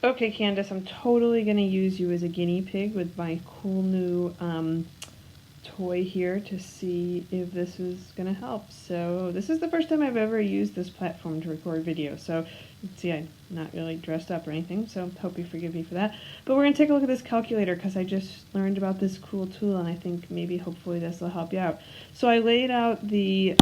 Okay, Candace, I'm totally going to use you as a guinea pig with my cool new toy here to see if this is going to help. So this is the first time I've ever used this platform to record video. So you can see I'm not really dressed up or anything, so hope you forgive me for that. But we're going to take a look at this calculator because I just learned about this cool tool and I think maybe hopefully this will help you out. So I laid out the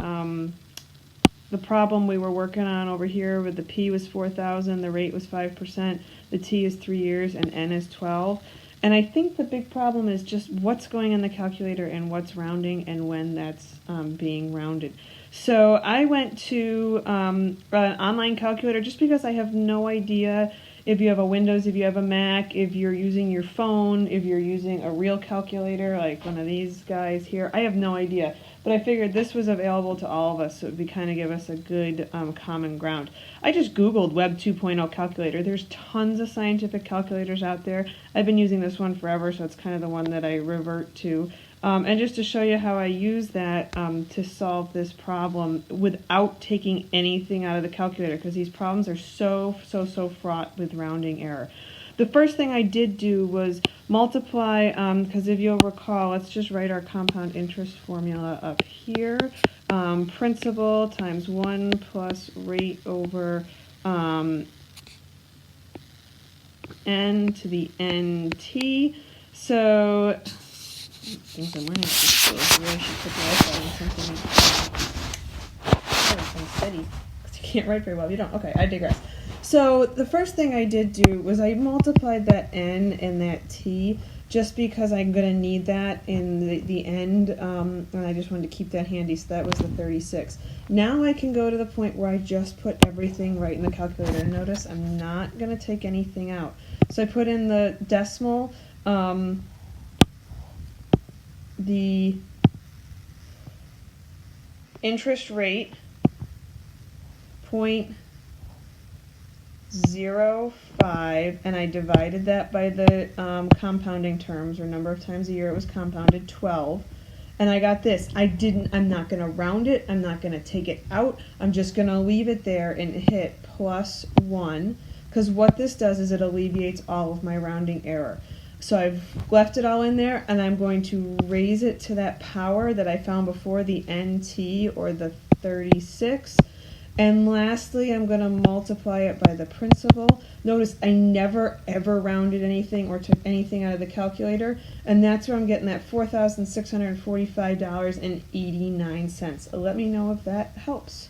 problem we were working on over here with the P was 4,000, the rate was 5%, the T is 3 years, and N is 12. And I think the big problem is just what's going in the calculator and what's rounding and when that's being rounded. So I went to an online calculator just because I have no idea if you have a Windows, if you have a Mac, if you're using your phone, if you're using a real calculator like one of these guys here. I have no idea. But I figured this was available to all of us, so it would kind of give us a good common ground. I just Googled Web 2.0 calculator. There's tons of scientific calculators out there. I've been using this one forever, so it's kind of the one that I revert to. And just to show you how I use that to solve this problem without taking anything out of the calculator, because these problems are so fraught with rounding error. The first thing I did do was multiply, because if you'll recall, let's just write our compound interest formula up here. Principal times 1 plus rate over n to the nt. So, things I'm learning at this school. I really should put the iPad in something steady, because you can't write very well. You don't. Okay, I digress. So the first thing I did do was I multiplied that n and that t just because I'm going to need that in the end, and I just wanted to keep that handy, so that was the 36. Now I can go to the point where I just put everything right in the calculator. Notice I'm not going to take anything out. So I put in the decimal, the interest rate, 0.05, and I divided that by the compounding terms, or number of times a year it was compounded, 12. And I got this. I'm not going to round it. I'm not going to take it out. I'm just going to leave it there and hit +1, because what this does is it alleviates all of my rounding error. So I've left it all in there, and I'm going to raise it to that power that I found before, the NT, or the 36. And lastly, I'm going to multiply it by the principal. Notice I never ever rounded anything or took anything out of the calculator, and that's where I'm getting that $4,645.89. Let me know if that helps.